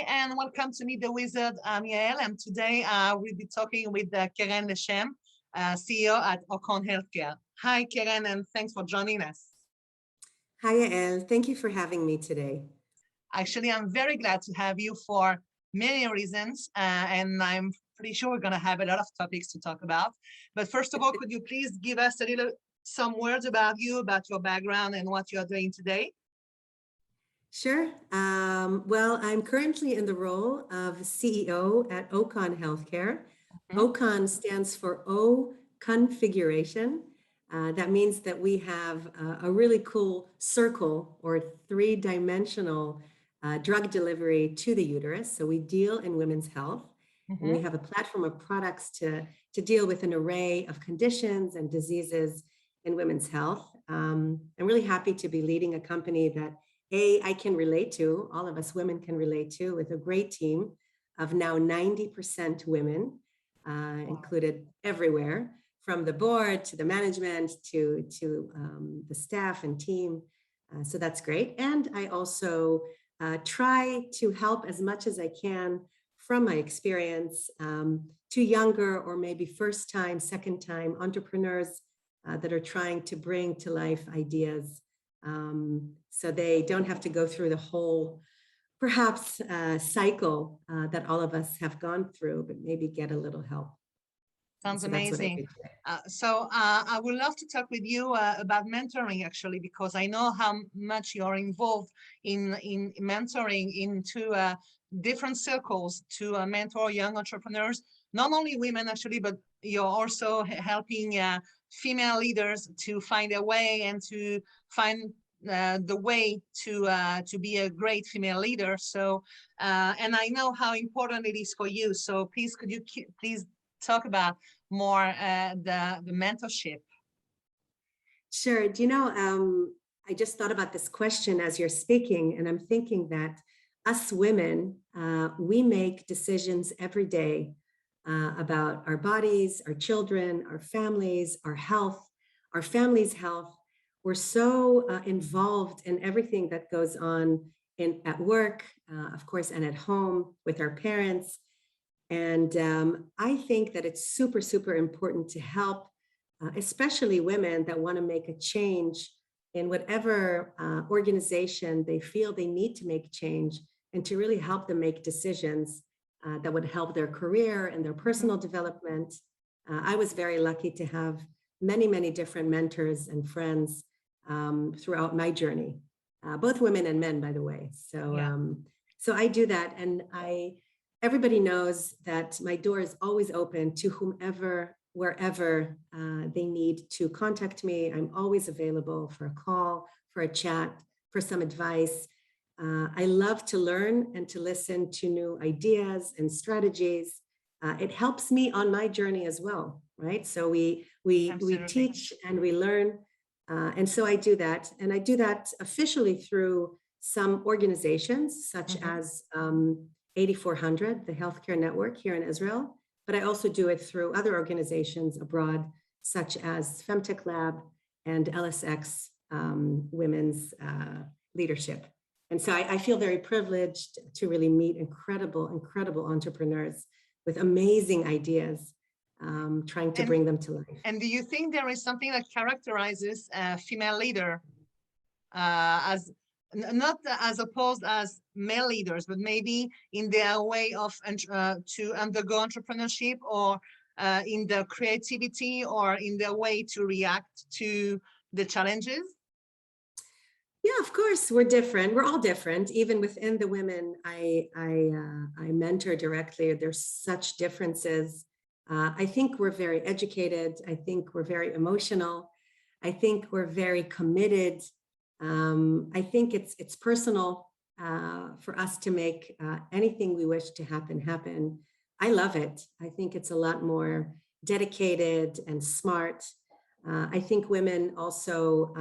and welcome to Meet the Wizard. I'm Yael, and today we'll be talking with Keren Leshem, CEO at OCON Healthcare. Hi, Keren, and thanks for joining us. Hi, Yael. Thank you for having me today. Actually, I'm very glad to have you for many reasons, and I'm pretty sure we're going to have a lot of topics to talk about. But first of all, could you please give us some words about you, about your background, and what you are doing today? Sure. Well, I'm currently in the role of CEO at OCON Healthcare. OCON stands for O Configuration. That means that we have a really cool circle or three-dimensional drug delivery to the uterus. So we deal in women's health. And we have a platform of products to deal with an array of conditions and diseases in women's health. I'm really happy to be leading a company that I can relate to, all of us women can relate to, with a great team of now 90% women, included everywhere, from the board to the management to the staff and team. So that's great. And I also try to help as much as I can from my experience to younger or maybe first time, second time entrepreneurs that are trying to bring to life ideas so they don't have to go through the whole, perhaps, cycle that all of us have gone through, but maybe get a little help. Sounds amazing. So I would love to talk with you about mentoring, actually, because I know how much you're involved in mentoring into different circles to mentor young entrepreneurs, not only women, actually, but you're also helping female leaders to find a way and to find the way to be a great female leader. So, and I know how important it is for you. So please, could you please talk about more the mentorship? Sure. Do you know, I just thought about this question as you're speaking, and I'm thinking that us women, we make decisions every day about our bodies, our children, our families, our health, our family's health. We're so involved in everything that goes on at work, of course, and at home with our parents. And I think that it's super, super important to help, especially women that want to make a change in whatever organization they feel they need to make change, and to really help them make decisions that would help their career and their personal development. I was very lucky to have many, many different mentors and friends throughout my journey, both women and men, by the way. So, so I do that, and everybody knows that my door is always open to whomever, wherever they need to contact me. I'm always available for a call, for a chat, for some advice. I love to learn and to listen to new ideas and strategies. It helps me on my journey as well, right? So we teach and we learn. And so I do that. And I do that officially through some organizations such as 8400, the healthcare network here in Israel. But I also do it through other organizations abroad, such as Femtech Lab and LSX Women's Leadership. And so I feel very privileged to really meet incredible, incredible entrepreneurs with amazing ideas, trying to bring them to life. And do you think there is something that characterizes a female leader as not as opposed as male leaders, but maybe in their way of to undergo entrepreneurship, or in their creativity, or in their way to react to the challenges? Yeah, of course, we're different. We're all different. Even within the women I mentor directly, there's such differences. I think we're very educated. I think we're very emotional. I think we're very committed. I think it's personal for us to make anything we wish to happen. I love it. I think it's a lot more dedicated and smart. I think women also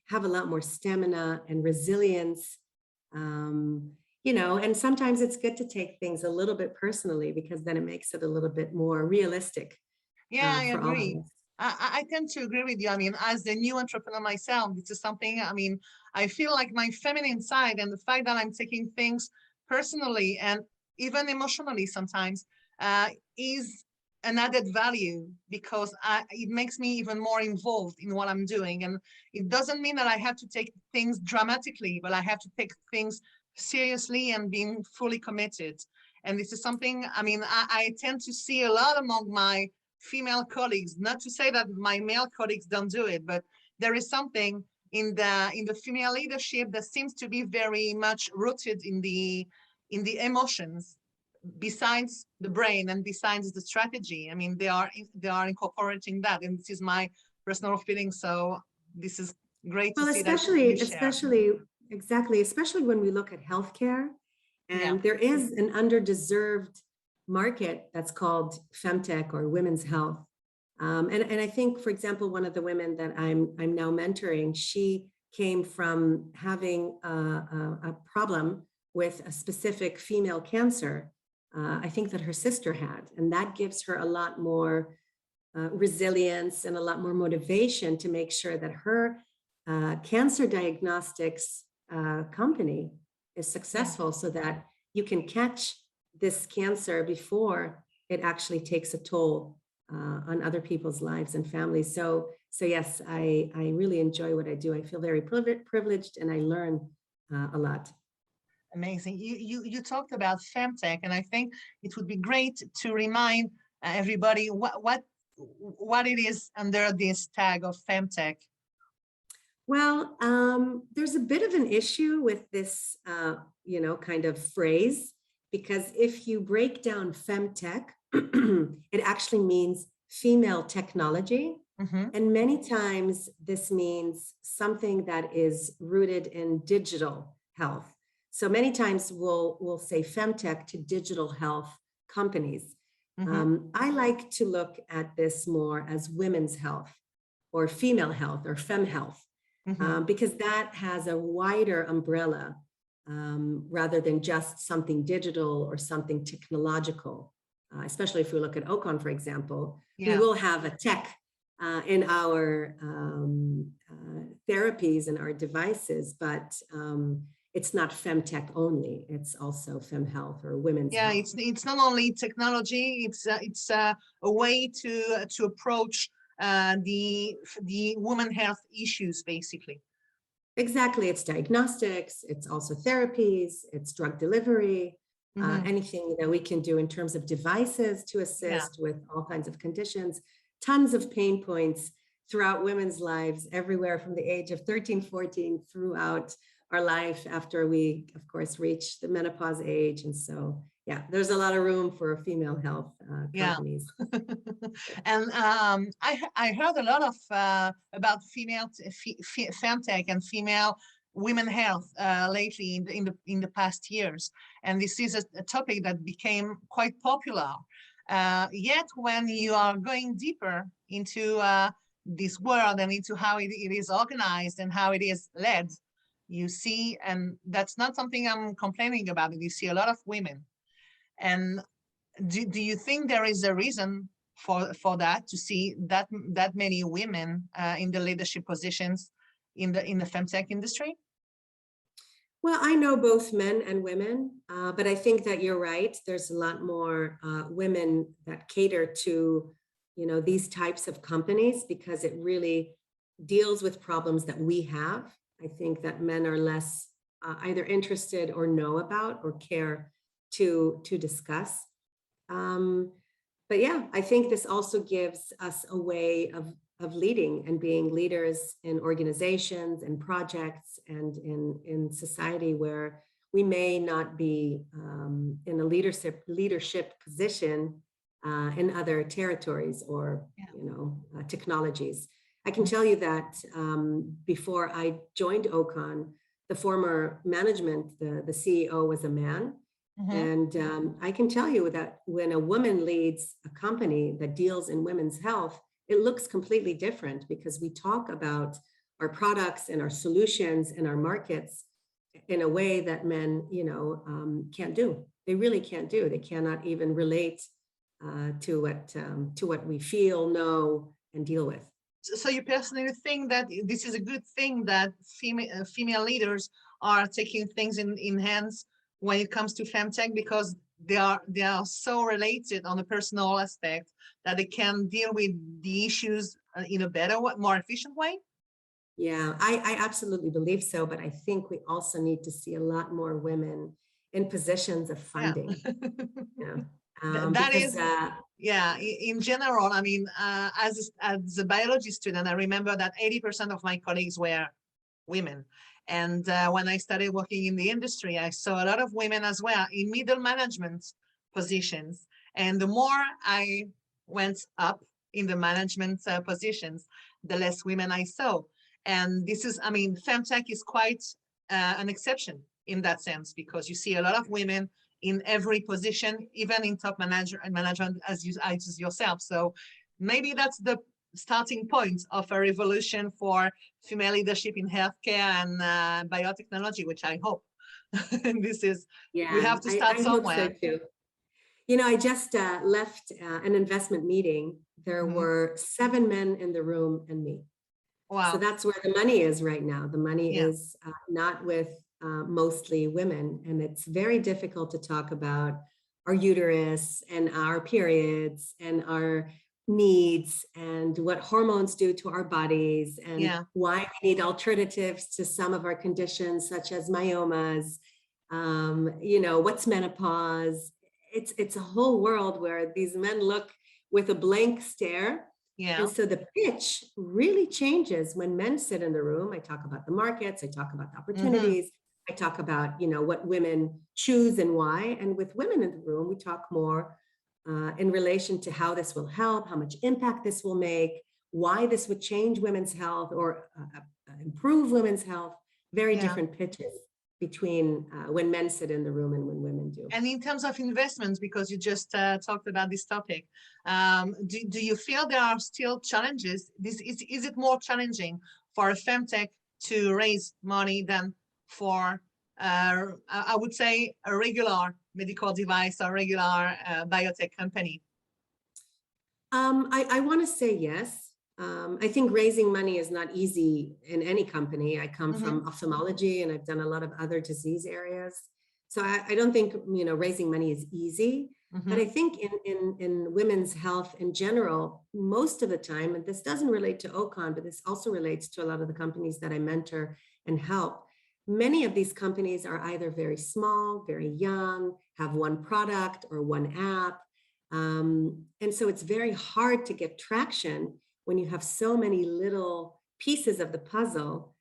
have a lot more stamina and resilience, you know, and sometimes it's good to take things a little bit personally, because then it makes it a little bit more realistic. Yeah, I agree. I tend to agree with you. I mean, as a new entrepreneur myself, this is something, I mean, I feel like my feminine side and the fact that I'm taking things personally and even emotionally sometimes is an added value, because it makes me even more involved in what I'm doing. And it doesn't mean that I have to take things dramatically, but I have to take things seriously and being fully committed. And this is something, I mean, I tend to see a lot among my female colleagues, not to say that my male colleagues don't do it, but there is something in the female leadership that seems to be very much rooted in the emotions, besides the brain and besides the strategy. I mean, they are incorporating that, and this is my personal feeling. So this is great to Well, see that you share. especially when we look at healthcare, Yeah. and there is an underdeserved market that's called femtech or women's health. And I think, for example, one of the women that I'm now mentoring, she came from having a problem with a specific female cancer. I think that her sister had, and that gives her a lot more resilience and a lot more motivation to make sure that her cancer diagnostics company is successful, so that you can catch this cancer before it actually takes a toll on other people's lives and families. So yes, I really enjoy what I do. I feel very privileged, and I learn a lot. Amazing. You talked about femtech, and I think it would be great to remind everybody what it is under this tag of femtech. Well, there's a bit of an issue with this, kind of phrase, because if you break down femtech, it actually means female technology. Mm-hmm. And many times this means something that is rooted in digital health. So many times we'll say femtech to digital health companies. Mm-hmm. I like to look at this more as women's health or female health or fem health, because that has a wider umbrella rather than just something digital or something technological. Especially if we look at OCON, for example, we will have a tech in our therapies and our devices, but it's not femtech only. It's also fem health or women's health. It's not only technology. It's a way to approach the women health issues, basically. Exactly. It's diagnostics. It's also therapies. It's drug delivery. Anything that we can do in terms of devices to assist with all kinds of conditions. Tons of pain points throughout women's lives, everywhere from the age of 13, 14 throughout our life after we, of course, reach the menopause age. And so, there's a lot of room for female health companies. And I heard a lot of about femtech and female women health lately in the past years, and this is a topic that became quite popular. Yet when you are going deeper into this world and into how it is organized and how it is led, you see, and that's not something I'm complaining about, you see a lot of women. And do you think there is a reason for that, to see that many women in the leadership positions in the femtech industry? Well, I know both men and women, but I think that you're right. There's a lot more women that cater to, these types of companies, because it really deals with problems that we have. I think that men are less either interested or know about or care to discuss. But I think this also gives us a way of leading and being leaders in organizations and projects and in society where we may not be in a leadership position in other territories or technologies. I can tell you that before I joined OCON, the former management, the CEO was a man. And I can tell you that when a woman leads a company that deals in women's health, it looks completely different, because we talk about our products and our solutions and our markets in a way that men, can't do. They really can't do. They cannot even relate to what we feel, know, and deal with. So you personally think that this is a good thing that female leaders are taking things in hands when it comes to femtech, because they are so related on a personal aspect that they can deal with the issues in a better, more efficient way? Yeah, I absolutely believe so, but I think we also need to see a lot more women in positions of Yeah. funding. Yeah, That because is, yeah, in general, I mean, as a biology student, I remember that 80% of my colleagues were women. And when I started working in the industry, I saw a lot of women as well in middle management positions. And the more I went up in the management positions, the less women I saw. And this is, I mean, femtech is quite an exception in that sense, because you see a lot of women in every position, even in top management as yourself. So maybe that's the starting point of a revolution for female leadership in healthcare and biotechnology, which I hope. This is, we yeah, have to start I hope so somewhere. too. You know, I just left an investment meeting. There were 7 men in the room and me. Wow. So that's where the money is right now. The money Yeah. is not with mostly women. And it's very difficult to talk about our uterus and our periods and our needs and what hormones do to our bodies and Yeah. why we need alternatives to some of our conditions, such as myomas, you know, what's menopause. It's a whole world where these men look with a blank stare. Yeah. And so the pitch really changes when men sit in the room. I talk about the markets, I talk about the opportunities, I talk about, you know, what women choose and why. And with women in the room, we talk more in relation to how this will help, how much impact this will make, why this would change women's health or improve women's health. Very different pitches between when men sit in the room and when women do. And in terms of investments, because you just talked about this topic, do you feel there are still challenges? Is it more challenging for a femtech to raise money than for, I would say, a regular medical device or regular biotech company? I want to say yes. I think raising money is not easy in any company. I come from ophthalmology and I've done a lot of other disease areas. So I don't think, you know, raising money is easy. But I think in women's health in general, most of the time, and this doesn't relate to OCON, but this also relates to a lot of the companies that I mentor and help. Many of these companies are either very small, very young, have one product or one app. And so it's very hard to get traction when you have so many little pieces of the puzzle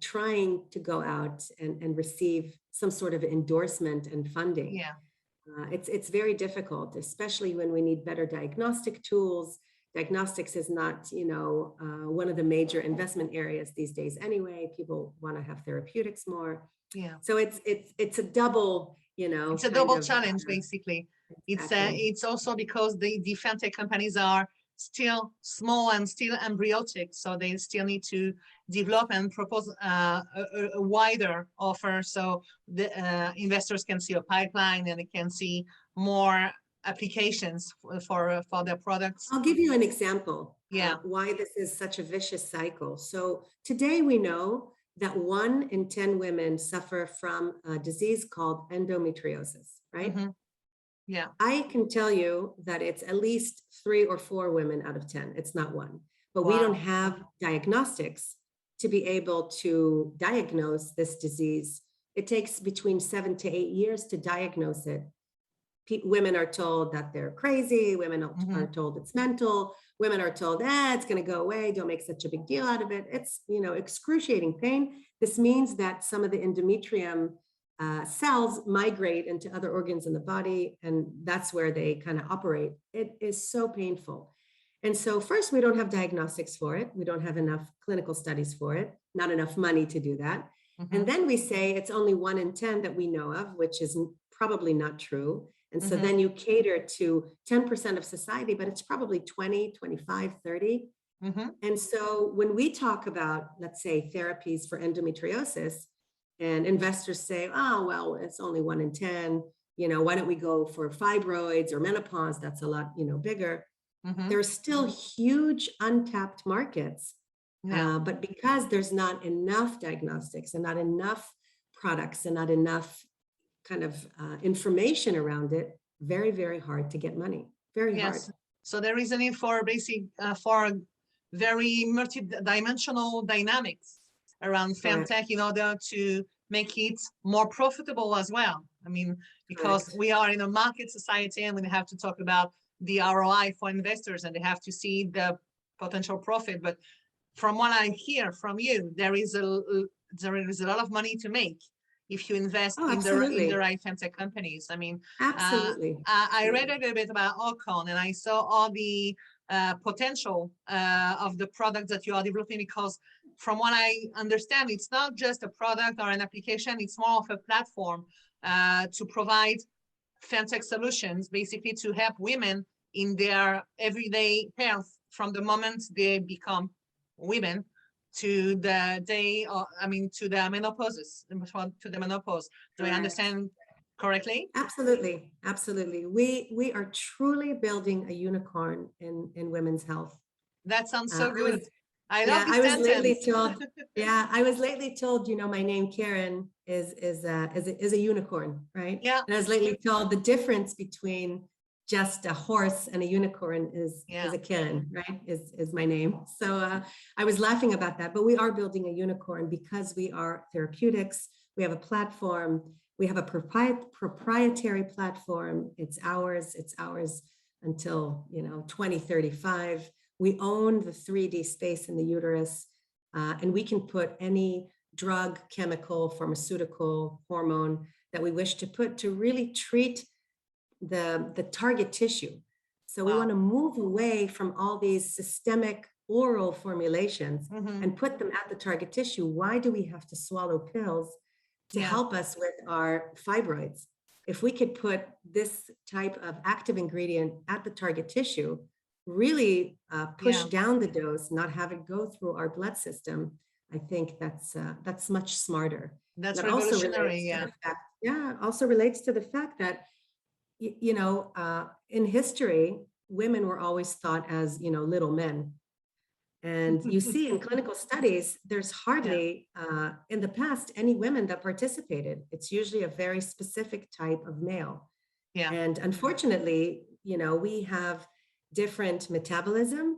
trying to go out and receive some sort of endorsement and funding. Yeah. It's very difficult, especially when we need better diagnostic tools. Diagnostics is not, you know, one of the major investment areas these days anyway. People want to have therapeutics more. Yeah. So it's a double, you know, it's a double challenge, basically. Exactly. It's also because the femtech companies are still small and still embryonic, so they still need to develop and propose a wider offer, so the investors can see a pipeline and they can see more applications for their products. I'll give you an example. Yeah. Why this is such a vicious cycle. So today we know that 1 in 10 women suffer from a disease called endometriosis, right? Yeah. I can tell you that it's at least 3 or 4 women out of 10. It's not 1, but we don't have diagnostics to be able to diagnose this disease. It takes between 7 to 8 years to diagnose it. Women are told that they're crazy. Women are told it's mental. Women are told, it's going to go away. Don't make such a big deal out of it. It's, you know, excruciating pain. This means that some of the endometrium cells migrate into other organs in the body, and that's where they kind of operate. It is so painful. And so first, we don't have diagnostics for it. We don't have enough clinical studies for it, not enough money to do that. And then we say it's only 1 in 10 that we know of, which is probably not true. And so then you cater to 10% of society, but it's probably 20, 25, 30. And so when we talk about, let's say, therapies for endometriosis, and investors say, oh, well, it's only 1 in 10, you know, why don't we go for fibroids or menopause? That's a lot, you know, bigger. There are still huge untapped markets. But because there's not enough diagnostics and not enough products and not enough kind of information around it, very, very hard to get money. Very hard. So there is a need for for very multi-dimensional dynamics around femtech in order to make it more profitable as well. I mean, because we are in a market society and we have to talk about the ROI for investors and they have to see the potential profit. But from what I hear from you, there is a lot of money to make if you invest in the right femtech companies. I mean, absolutely. I read a little bit about OCON and I saw all the potential of the product that you are developing, because from what I understand, it's not just a product or an application, it's more of a platform to provide femtech solutions, basically to help women in their everyday health from the moment they become women to the day, or I mean, to the menopause. Do I understand correctly? Absolutely, absolutely. We are truly building a unicorn in women's health. That sounds so good. I love this sentence. Lately told, I was lately told, you know, my name Keren is a unicorn, right? Yeah. And I was lately told the difference between just a horse and a unicorn is a Keren, right? Is my name. So I was laughing about that, but we are building a unicorn because we are therapeutics. We have a platform. We have a proprietary platform. It's ours until, you know, 2035. We own the 3D space in the uterus, and we can put any drug, chemical, pharmaceutical, hormone that we wish to put to really treat the target tissue. So we want to move away from all these systemic oral formulations and put them at the target tissue. Why do we have to swallow pills to help us with our fibroids? If we could put this type of active ingredient at the target tissue, really push down the dose, not have it go through our blood system, I think that's much smarter. That's revolutionary. Also relates to the fact that, you know, in history, women were always thought as, you know, little men. And you see in clinical studies, there's hardly in the past any women that participated. It's usually a very specific type of male. And unfortunately, you know, we have different metabolism,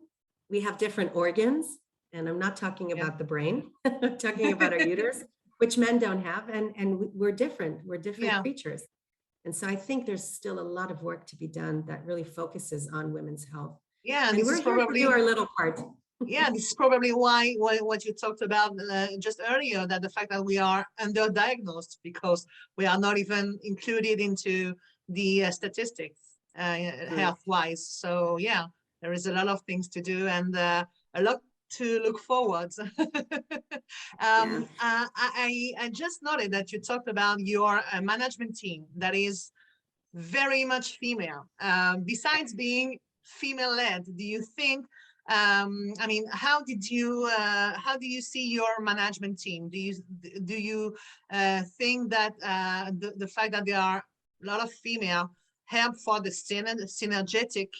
we have different organs, and I'm not talking about the brain, I'm talking about our uterus, which men don't have, and we're different creatures. And so I think there's still a lot of work to be done that really focuses on women's health. And we're here to do our little part. This is probably why what you talked about just earlier, that the fact that we are underdiagnosed because we are not even included into the statistics health-wise. So there is a lot of things to do and a lot to look forward. I just noted that you talked about your management team that is very much female. Besides being female-led, do you think, I mean, how do you see your management team? Do you think that the fact that there are a lot of female help for the synergetic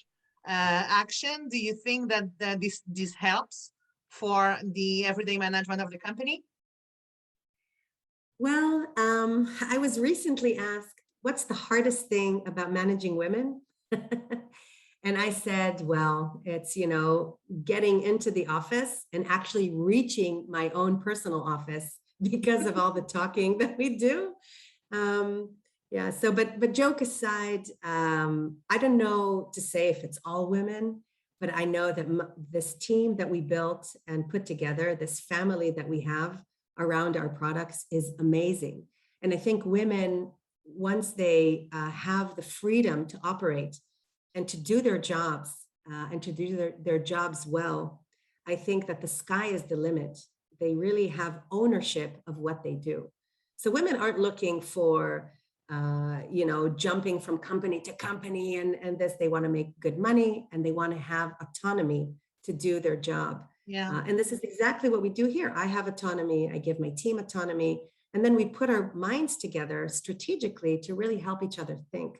action? Do you think that this helps for the everyday management of the company? Well, I was recently asked, what's the hardest thing about managing women? And I said, well, it's, you know, getting into the office and actually reaching my own personal office because of all the talking that we do. So, but joke aside, I don't know to say if it's all women, but I know that this team that we built and put together, this family that we have around our products is amazing. And I think women, once they have the freedom to operate and to do their jobs and to do their jobs well, I think that the sky is the limit. They really have ownership of what they do. So women aren't looking for, you know, jumping from company to company and this, they want to make good money and they want to have autonomy to do their job. And this is exactly what we do here. I have autonomy, I give my team autonomy, and then we put our minds together strategically to really help each other think.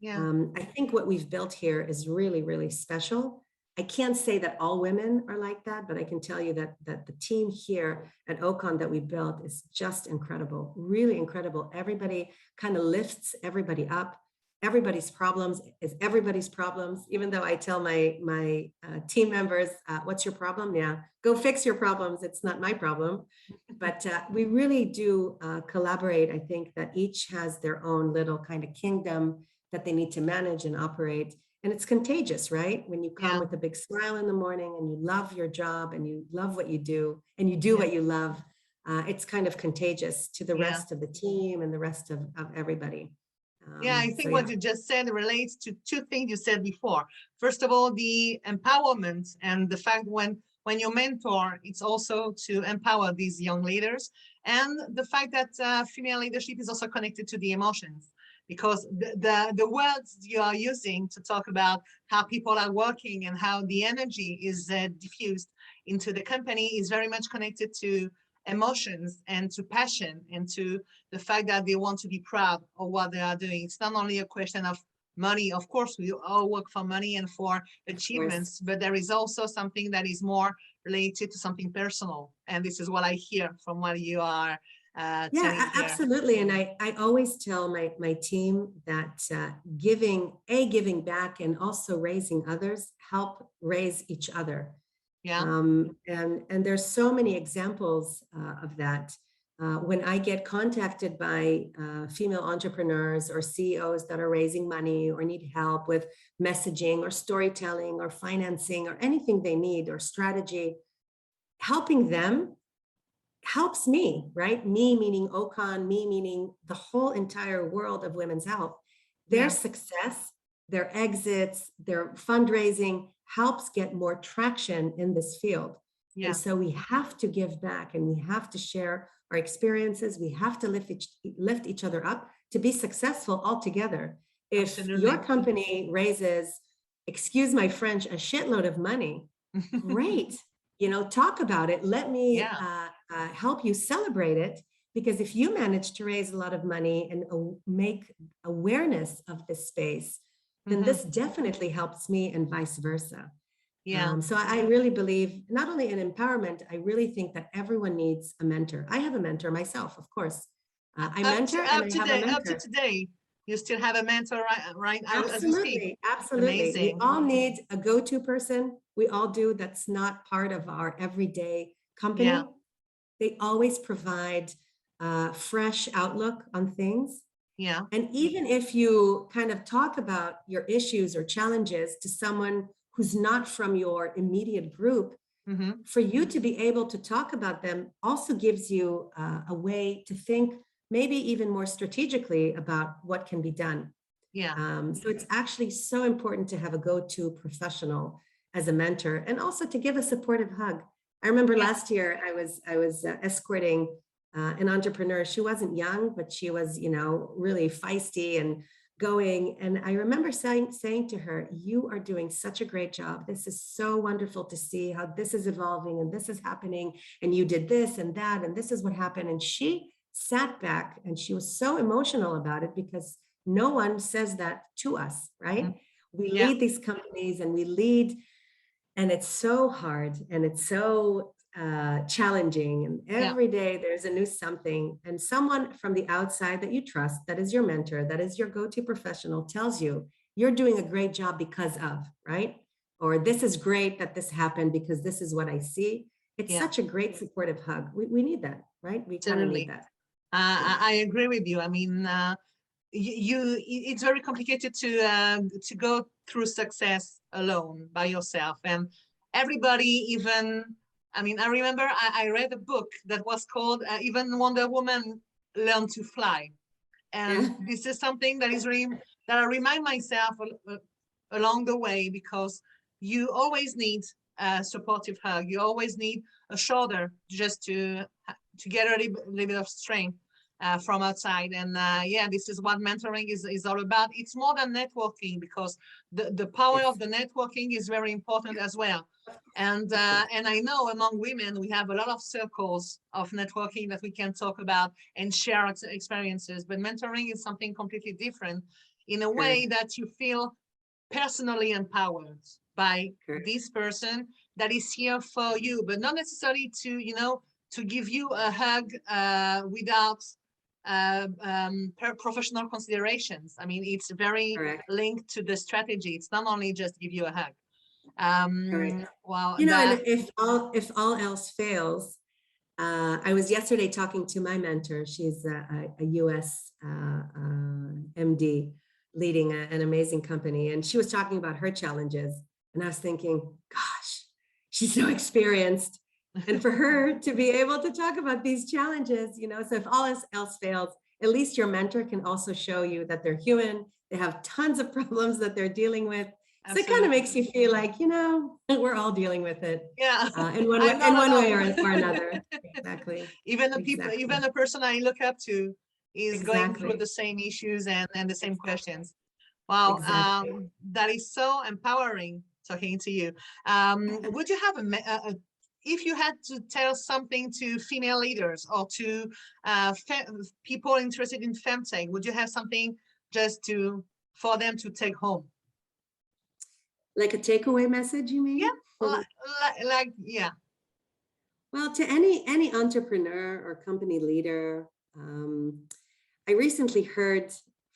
I think what we've built here is really, really special. I can't say that all women are like that, but I can tell you that the team here at OCON that we built is just incredible, really incredible. Everybody kind of lifts everybody up. Everybody's problems is everybody's problems. Even though I tell my team members, what's your problem? Yeah, go fix your problems. It's not my problem. But we really do collaborate. I think that each has their own little kind of kingdom that they need to manage and operate. And it's contagious, right? When you come with a big smile in the morning and you love your job and you love what you do and you do what you love, it's kind of contagious to the rest of the team and the rest of everybody. I think what you just said relates to two things you said before. First of all, the empowerment and the fact when you mentor, it's also to empower these young leaders, and the fact that female leadership is also connected to the emotions, because the words you are using to talk about how people are working and how the energy is diffused into the company is very much connected to emotions and to passion and to the fact that they want to be proud of what they are doing. It's not only a question of money. Of course, we all work for money and for achievements, but there is also something that is more related to something personal. And this is what I hear from what you are yeah, absolutely. And I always tell my team that giving back and also raising others help raise each other. Yeah. And there's so many examples of that. When I get contacted by female entrepreneurs or CEOs that are raising money or need help with messaging or storytelling or financing or anything they need or strategy, helping them helps me, right? Me meaning OCON, me meaning the whole entire world of women's health. Their success, their exits, their fundraising helps get more traction in this field. Yeah. And so we have to give back and we have to share our experiences. We have to lift each other up to be successful all together. If your company raises, excuse my French, a shitload of money, great. You know, talk about it. Let me help you celebrate it. Because if you manage to raise a lot of money and make awareness of this space, then this definitely helps me and vice versa. Yeah. So I really believe not only in empowerment, I really think that everyone needs a mentor. I have a mentor myself, of course. I mentor and I have a mentor. Up to today, you still have a mentor, right? Absolutely, absolutely. Amazing. We all need a go-to person. We all do. That's not part of our everyday company. Yeah. They always provide a fresh outlook on things. Yeah. And even if you kind of talk about your issues or challenges to someone who's not from your immediate group, for you to be able to talk about them also gives you a way to think maybe even more strategically about what can be done. Yeah. So it's actually so important to have a go-to professional as a mentor and also to give a supportive hug. I remember last year I was escorting an entrepreneur. She wasn't young, but she was, you know, really feisty and going. And I remember saying to her, you are doing such a great job. This is so wonderful to see how this is evolving and this is happening. And you did this and that, and this is what happened. And she sat back and she was so emotional about it because no one says that to us, right? We lead these companies and we lead, and it's so hard and it's so challenging, and every day there's a new something, and someone from the outside that you trust, that is your mentor, that is your go-to professional, tells you you're doing a great job because of, right? Or this is great that this happened because this is what I see. It's such a great supportive hug. We need that, right? We kind of need that. I agree with you. I mean, it's very complicated to go through success alone by yourself, and everybody, even, I mean, I remember I read a book that was called Even Wonder Woman Learned to Fly. And this is something that is really, that I remind myself along the way, because you always need a supportive hug. You always need a shoulder just to get a little bit of strength from outside. And this is what mentoring is all about. It's more than networking, because the power of the networking is very important as well. And I know among women, we have a lot of circles of networking that we can talk about and share experiences, but mentoring is something completely different in a way that you feel personally empowered. by this person that is here for you, but not necessarily to, to give you a hug without professional considerations. I mean, it's very linked to the strategy. It's not only just give you a hug. Wow. And if all else fails, I was yesterday talking to my mentor. She's a US MD leading an amazing company. And she was talking about her challenges. And I was thinking, gosh, she's so experienced. And for her to be able to talk about these challenges, so if all else fails, at least your mentor can also show you that they're human. They have tons of problems that they're dealing with. Absolutely. So it kind of makes you feel like, we're all dealing with it. Yeah. In one way or another. Exactly. Even the people, even the person I look up to is going through the same issues and the same questions. Wow. Exactly. That is so empowering talking to you. Would you have if you had to tell something to female leaders or to people interested in femtech, would you have something just for them to take home? Like a takeaway message, you mean? Yeah, yeah. Well, to any entrepreneur or company leader, I recently heard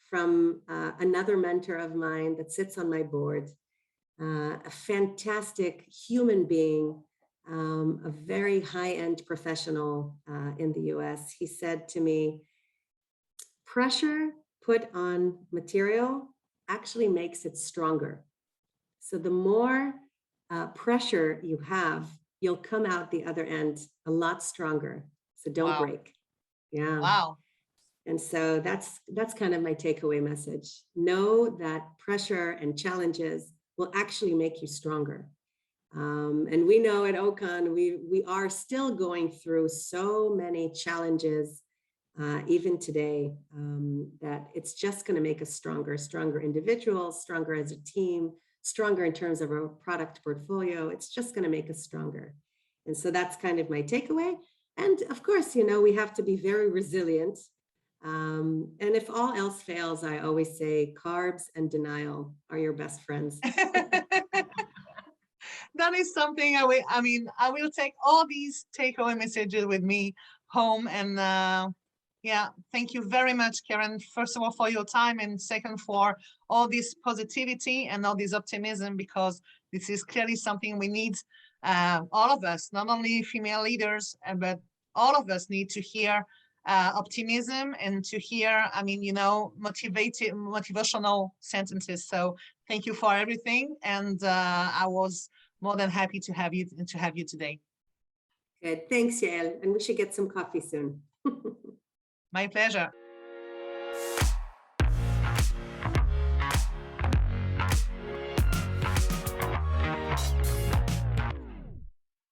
from another mentor of mine that sits on my board, a fantastic human being, a very high-end professional in the US. He said to me, pressure put on material actually makes it stronger. So the more pressure you have, you'll come out the other end a lot stronger. So don't break. Yeah. Wow. And so that's kind of my takeaway message. Know that pressure and challenges will actually make you stronger. And we know at OCON, we are still going through so many challenges, even today, that it's just going to make us stronger individuals, stronger as a team, stronger in terms of our product portfolio. It's just going to make us stronger. And so that's kind of my takeaway. And of course, we have to be very resilient. And if all else fails, I always say carbs and denial are your best friends. That is something I will take all these takeaway messages with me home. And yeah, thank you very much, Keren, first of all, for your time, and second, for all this positivity and all this optimism, because this is clearly something we need, all of us, not only female leaders, but all of us need to hear optimism and to hear, motivational sentences. So thank you for everything. And I was more than happy to have you today. Good. Thanks, Yael. And we should get some coffee soon. My pleasure.